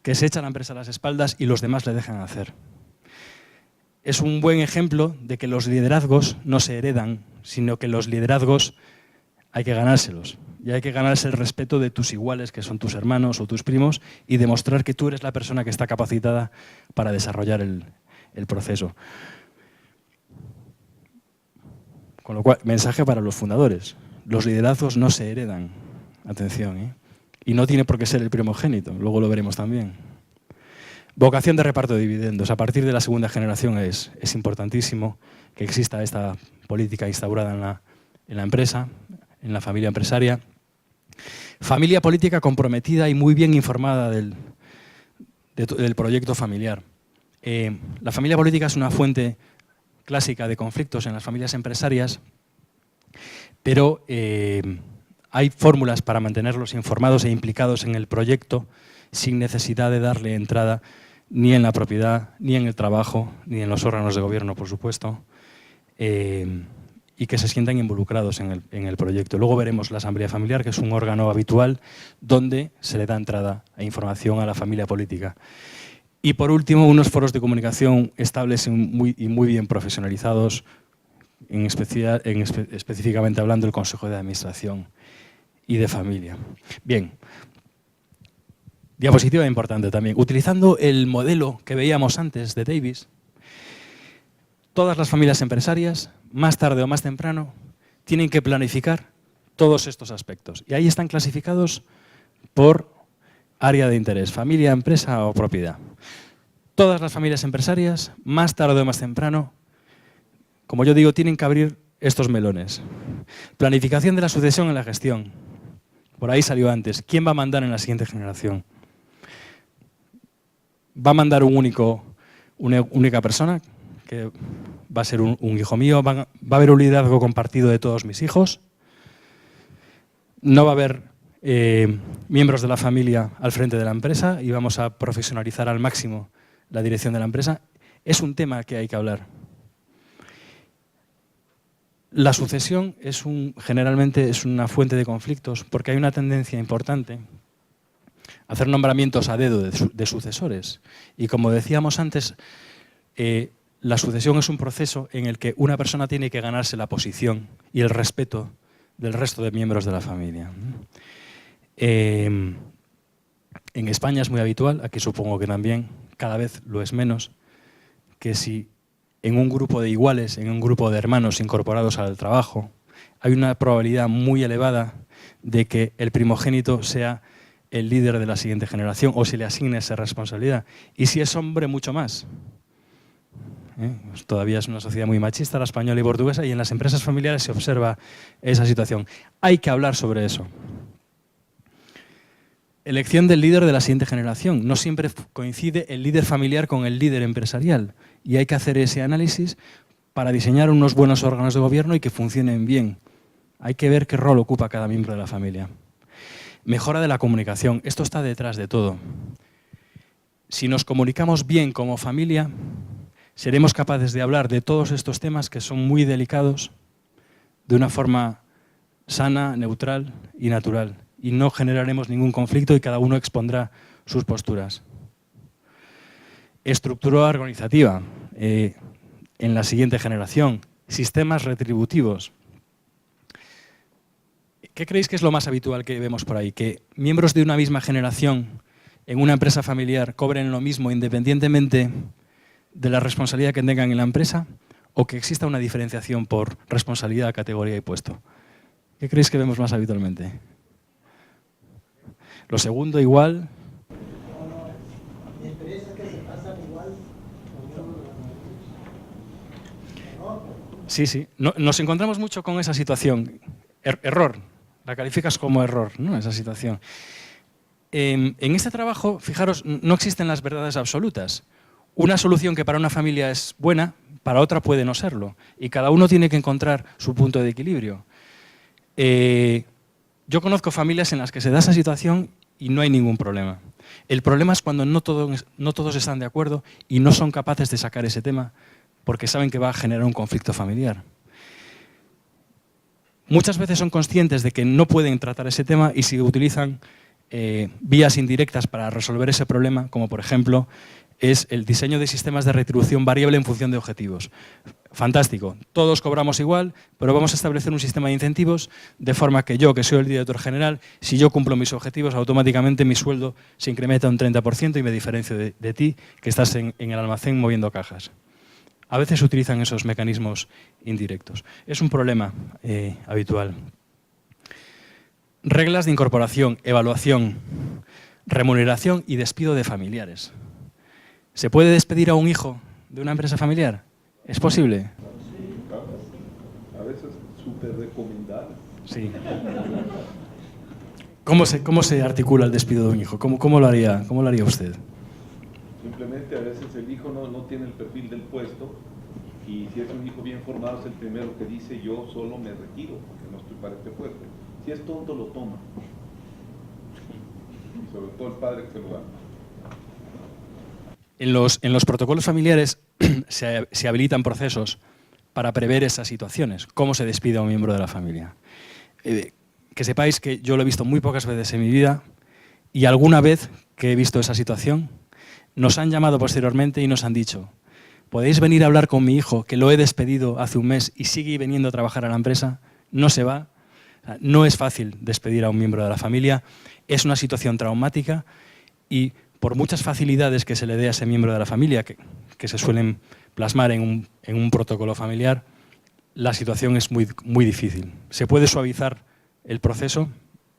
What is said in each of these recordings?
que se echa la empresa a las espaldas y los demás le dejan hacer. Es un buen ejemplo de que los liderazgos no se heredan, sino que los liderazgos hay que ganárselos. Y hay que ganarse el respeto de tus iguales, que son tus hermanos o tus primos, y demostrar que tú eres la persona que está capacitada para desarrollar el proceso. Con lo cual, mensaje para los fundadores. Los liderazgos no se heredan. Atención, ¿eh? Y no tiene por qué ser el primogénito, luego lo veremos también. Vocación de reparto de dividendos. A partir de la segunda generación es importantísimo que exista esta política instaurada en la empresa, en la familia empresaria. Familia política comprometida y muy bien informada del proyecto familiar. La familia política es una fuente clásica de conflictos en las familias empresarias, pero hay fórmulas para mantenerlos informados e implicados en el proyecto sin necesidad de darle entrada ni en la propiedad, ni en el trabajo, ni en los órganos de gobierno, por supuesto, y que se sientan involucrados en el proyecto. Luego veremos la asamblea familiar, que es un órgano habitual donde se le da entrada e información a la familia política. Y por último, unos foros de comunicación estables y muy bien profesionalizados, específicamente hablando del Consejo de Administración y de Familia. Bien, diapositiva importante también. Utilizando el modelo que veíamos antes de Davis, todas las familias empresarias, más tarde o más temprano, tienen que planificar todos estos aspectos. Y ahí están clasificados por área de interés, familia, empresa o propiedad. Todas las familias empresarias, más tarde o más temprano, como yo digo, tienen que abrir estos melones. Planificación de la sucesión en la gestión. Por ahí salió antes. ¿Quién va a mandar en la siguiente generación? ¿Va a mandar una única persona? Que va a ser un hijo mío. ¿Va a haber un liderazgo compartido de todos mis hijos? ¿No va a haber miembros de la familia al frente de la empresa y vamos a profesionalizar al máximo la dirección de la empresa? Es un tema que hay que hablar. La sucesión generalmente es una fuente de conflictos porque hay una tendencia importante a hacer nombramientos a dedo de sucesores. Y como decíamos antes, la sucesión es un proceso en el que una persona tiene que ganarse la posición y el respeto del resto de miembros de la familia. En España es muy habitual, aquí supongo que también, cada vez lo es menos, que si en un grupo de iguales, en un grupo de hermanos incorporados al trabajo, hay una probabilidad muy elevada de que el primogénito sea el líder de la siguiente generación o se le asigne esa responsabilidad. Y si es hombre, mucho más. Pues todavía es una sociedad muy machista, la española y portuguesa, y en las empresas familiares se observa esa situación. Hay que hablar sobre eso. Elección del líder de la siguiente generación. No siempre coincide el líder familiar con el líder empresarial y hay que hacer ese análisis para diseñar unos buenos órganos de gobierno y que funcionen bien. Hay que ver qué rol ocupa cada miembro de la familia. Mejora de la comunicación. Esto está detrás de todo. Si nos comunicamos bien como familia, seremos capaces de hablar de todos estos temas que son muy delicados de una forma sana, neutral y natural. Y no generaremos ningún conflicto y cada uno expondrá sus posturas. Estructura organizativa en la siguiente generación. Sistemas retributivos. ¿Qué creéis que es lo más habitual que vemos por ahí? ¿Que miembros de una misma generación en una empresa familiar cobren lo mismo independientemente de la responsabilidad que tengan en la empresa? ¿O que exista una diferenciación por responsabilidad, categoría y puesto? ¿Qué creéis que vemos más habitualmente? Lo segundo, igual. Sí, sí. Nos encontramos mucho con esa situación. Error. La calificas como error, ¿no? Esa situación. En este trabajo, fijaros, no existen las verdades absolutas. Una solución que para una familia es buena, para otra puede no serlo. Y cada uno tiene que encontrar su punto de equilibrio. Yo conozco familias en las que se da esa situación y no hay ningún problema. El problema es cuando no todos están de acuerdo y no son capaces de sacar ese tema porque saben que va a generar un conflicto familiar. Muchas veces son conscientes de que no pueden tratar ese tema y si utilizan vías indirectas para resolver ese problema, como por ejemplo es el diseño de sistemas de retribución variable en función de objetivos. Fantástico, todos cobramos igual, pero vamos a establecer un sistema de incentivos de forma que yo, que soy el director general, si yo cumplo mis objetivos, automáticamente mi sueldo se incrementa un 30% y me diferencio de ti, que estás en el almacén moviendo cajas. A veces se utilizan esos mecanismos indirectos. Es un problema habitual. Reglas de incorporación, evaluación, remuneración y despido de familiares. ¿Se puede despedir a un hijo de una empresa familiar? ¿Es posible? Sí, claro. A veces súper recomendable. Sí. ¿Cómo se articula el despido de un hijo? ¿Cómo lo haría usted? Simplemente a veces el hijo no tiene el perfil del puesto y si es un hijo bien formado es el primero que dice yo solo me retiro porque no estoy para este puesto. Si es tonto lo toma. Y sobre todo el padre que se lo da. En los protocolos familiares se habilitan procesos para prever esas situaciones. ¿Cómo se despide a un miembro de la familia? Que sepáis que yo lo he visto muy pocas veces en mi vida y alguna vez que he visto esa situación, nos han llamado posteriormente y nos han dicho: ¿podéis venir a hablar con mi hijo, que lo he despedido hace un mes y sigue viniendo a trabajar a la empresa? No se va. No es fácil despedir a un miembro de la familia. Es una situación traumática y por muchas facilidades que se le dé a ese miembro de la familia, que se suelen plasmar en un protocolo familiar, la situación es muy difícil. Se puede suavizar el proceso,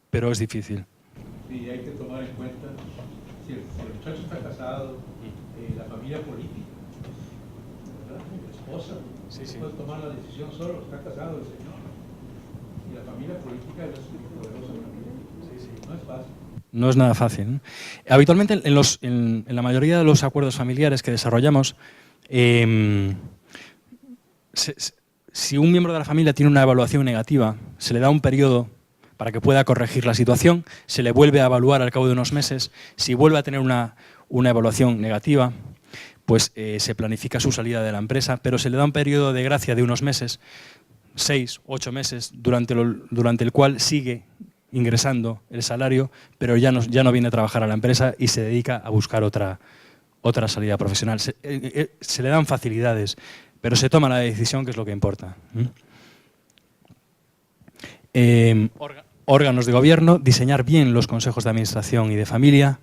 pero es difícil. Sí, hay que tomar en cuenta si el muchacho está casado, la familia política, ¿verdad? La esposa, sí. Puede tomar la decisión solo, está casado el señor. Y la familia política es poderosa también. Sí. No es fácil. No es nada fácil, ¿no? Habitualmente en la mayoría de los acuerdos familiares que desarrollamos, si un miembro de la familia tiene una evaluación negativa, se le da un periodo para que pueda corregir la situación, se le vuelve a evaluar al cabo de unos meses. Si vuelve a tener una evaluación negativa, pues se planifica su salida de la empresa, pero se le da un periodo de gracia de unos meses, 6, 8 meses, durante el cual sigue ingresando el salario, pero ya no viene a trabajar a la empresa y se dedica a buscar otra salida profesional. Se le dan facilidades, pero se toma la decisión, que es lo que importa. Órganos de gobierno, diseñar bien los consejos de administración y de familia.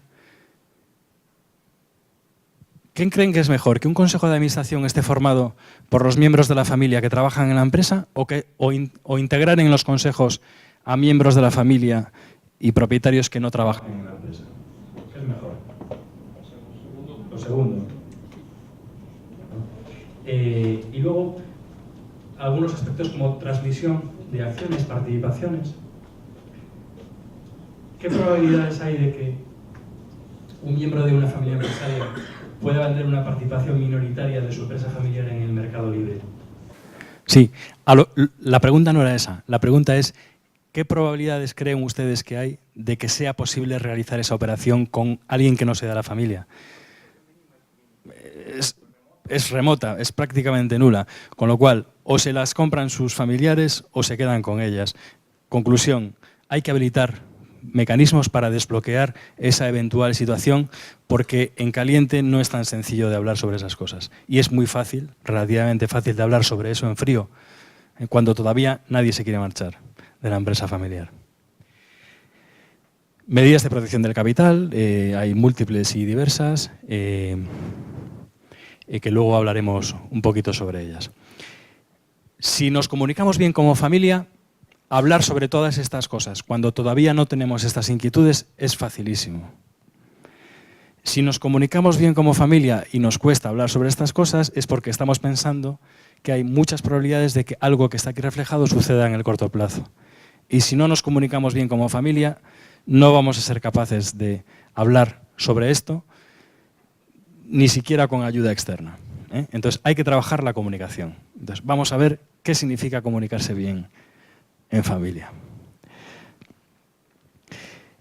¿Quién creen que es mejor? ¿Que un consejo de administración esté formado por los miembros de la familia que trabajan en la empresa o integrar en los consejos a miembros de la familia y propietarios que no trabajan en la empresa? ¿Qué es mejor? Lo segundo. Y luego, algunos aspectos como transmisión de acciones, participaciones. ¿Qué probabilidades hay de que un miembro de una familia empresaria pueda vender una participación minoritaria de su empresa familiar en el mercado libre? Sí, la pregunta no era esa. La pregunta es: ¿qué probabilidades creen ustedes que hay de que sea posible realizar esa operación con alguien que no sea de la familia? Es remota, es prácticamente nula. Con lo cual, o se las compran sus familiares o se quedan con ellas. Conclusión: hay que habilitar mecanismos para desbloquear esa eventual situación, porque en caliente no es tan sencillo de hablar sobre esas cosas. Y es muy fácil, relativamente fácil, de hablar sobre eso en frío, cuando todavía nadie se quiere marchar de la empresa familiar. Medidas de protección del capital, hay múltiples y diversas, que luego hablaremos un poquito sobre ellas. Si nos comunicamos bien como familia, hablar sobre todas estas cosas, cuando todavía no tenemos estas inquietudes, es facilísimo. Si nos comunicamos bien como familia y nos cuesta hablar sobre estas cosas, es porque estamos pensando que hay muchas probabilidades de que algo que está aquí reflejado suceda en el corto plazo. Y si no nos comunicamos bien como familia, no vamos a ser capaces de hablar sobre esto, ni siquiera con ayuda externa. Entonces hay que trabajar la comunicación. Entonces vamos a ver qué significa comunicarse bien en familia.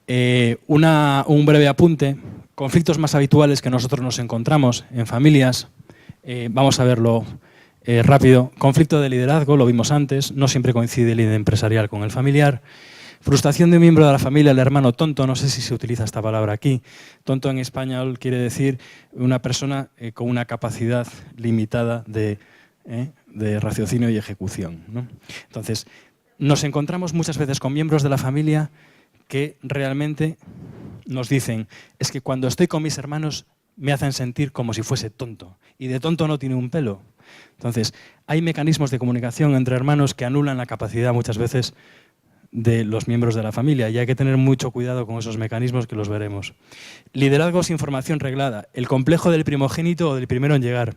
Un breve apunte. Conflictos más habituales que nosotros nos encontramos en familias. Vamos a verlo rápido. Conflicto de liderazgo, lo vimos antes. No siempre coincide el líder empresarial con el familiar. Frustración de un miembro de la familia, el hermano tonto, no sé si se utiliza esta palabra aquí. Tonto en español quiere decir una persona con una capacidad limitada de raciocinio y ejecución, ¿no? Entonces, nos encontramos muchas veces con miembros de la familia que realmente nos dicen, es que cuando estoy con mis hermanos me hacen sentir como si fuese tonto, y de tonto no tiene un pelo. Entonces, hay mecanismos de comunicación entre hermanos que anulan la capacidad muchas veces de los miembros de la familia, y hay que tener mucho cuidado con esos mecanismos, que los veremos. Liderazgo sin formación reglada, el complejo del primogénito o del primero en llegar.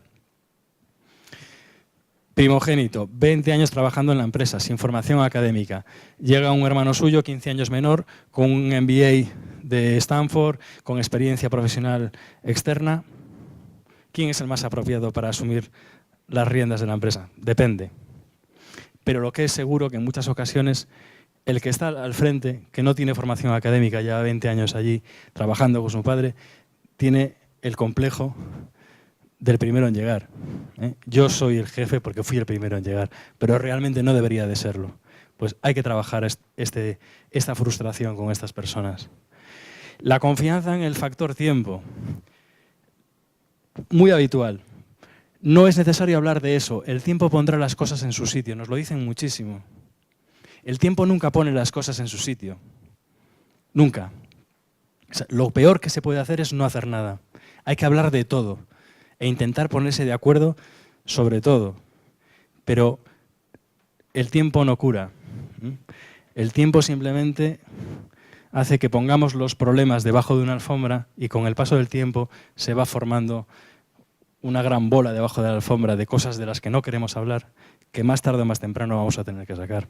Primogénito, 20 años trabajando en la empresa, sin formación académica. Llega un hermano suyo, 15 años menor, con un MBA de Stanford, con experiencia profesional externa. ¿Quién es el más apropiado para asumir las riendas de la empresa? Depende. Pero lo que es seguro que en muchas ocasiones el que está al frente, que no tiene formación académica, lleva 20 años allí trabajando con su padre, tiene el complejo del primero en llegar. Yo soy el jefe porque fui el primero en llegar, pero realmente no debería de serlo. Pues hay que trabajar esta frustración con estas personas. La confianza en el factor tiempo. Muy habitual. No es necesario hablar de eso. El tiempo pondrá las cosas en su sitio. Nos lo dicen muchísimo. El tiempo nunca pone las cosas en su sitio. Nunca. O sea, lo peor que se puede hacer es no hacer nada. Hay que hablar de todo e intentar ponerse de acuerdo sobre todo. Pero el tiempo no cura. El tiempo simplemente hace que pongamos los problemas debajo de una alfombra y con el paso del tiempo se va formando una gran bola debajo de la alfombra de cosas de las que no queremos hablar, que más tarde o más temprano vamos a tener que sacar.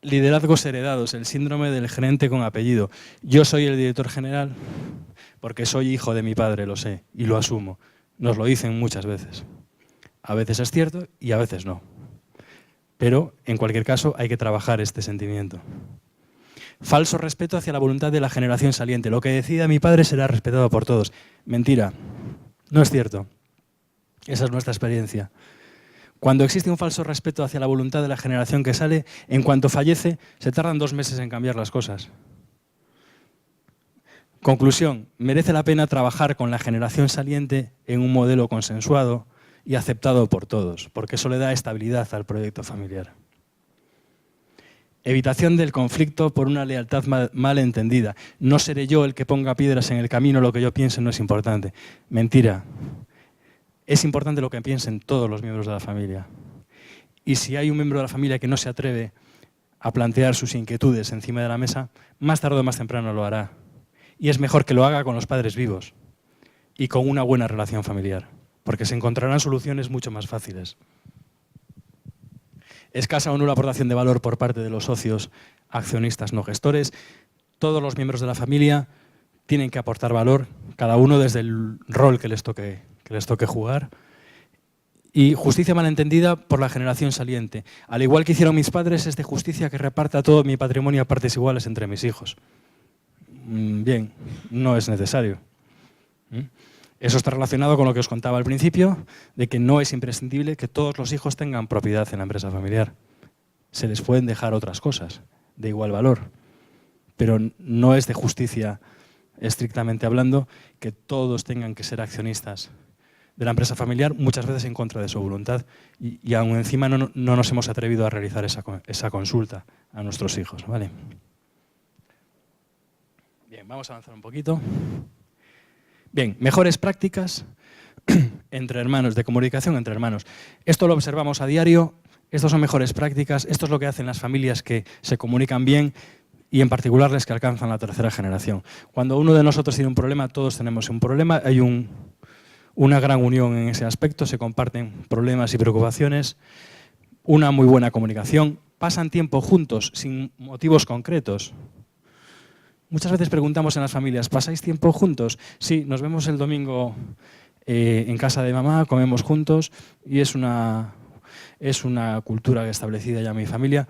Liderazgos heredados, el síndrome del gerente con apellido. Yo soy el director general porque soy hijo de mi padre, lo sé, y lo asumo. Nos lo dicen muchas veces. A veces es cierto y a veces no. Pero, en cualquier caso, hay que trabajar este sentimiento. Falso respeto hacia la voluntad de la generación saliente. Lo que decida mi padre será respetado por todos. Mentira. No es cierto. Esa es nuestra experiencia. Cuando existe un falso respeto hacia la voluntad de la generación que sale, en cuanto fallece, se tardan 2 meses en cambiar las cosas. Conclusión, merece la pena trabajar con la generación saliente en un modelo consensuado y aceptado por todos, porque eso le da estabilidad al proyecto familiar. Evitación del conflicto por una lealtad mal entendida. No seré yo el que ponga piedras en el camino, lo que yo piense no es importante. Mentira. Es importante lo que piensen todos los miembros de la familia. Y si hay un miembro de la familia que no se atreve a plantear sus inquietudes encima de la mesa, más tarde o más temprano lo hará. Y es mejor que lo haga con los padres vivos y con una buena relación familiar, porque se encontrarán soluciones mucho más fáciles. Escasa o nula aportación de valor por parte de los socios, accionistas no gestores. Todos los miembros de la familia tienen que aportar valor, cada uno desde el rol que les toque jugar. Y justicia malentendida por la generación saliente. Al igual que hicieron mis padres, es de justicia que reparta todo mi patrimonio a partes iguales entre mis hijos. Bien, no es necesario. Eso está relacionado con lo que os contaba al principio, de que no es imprescindible que todos los hijos tengan propiedad en la empresa familiar. Se les pueden dejar otras cosas de igual valor, pero no es de justicia, estrictamente hablando, que todos tengan que ser accionistas de la empresa familiar, muchas veces en contra de su voluntad, y aún encima no nos hemos atrevido a realizar esa consulta a nuestros hijos, ¿vale? Bien, vamos a avanzar un poquito. Bien, mejores prácticas entre hermanos, de comunicación entre hermanos. Esto lo observamos a diario, estas son mejores prácticas, esto es lo que hacen las familias que se comunican bien y en particular las que alcanzan la tercera generación. Cuando uno de nosotros tiene un problema, todos tenemos un problema, hay una gran unión en ese aspecto, se comparten problemas y preocupaciones, una muy buena comunicación, pasan tiempo juntos sin motivos concretos. Muchas veces preguntamos en las familias, ¿pasáis tiempo juntos? Sí, nos vemos el domingo en casa de mamá, comemos juntos y es una cultura establecida ya en mi familia.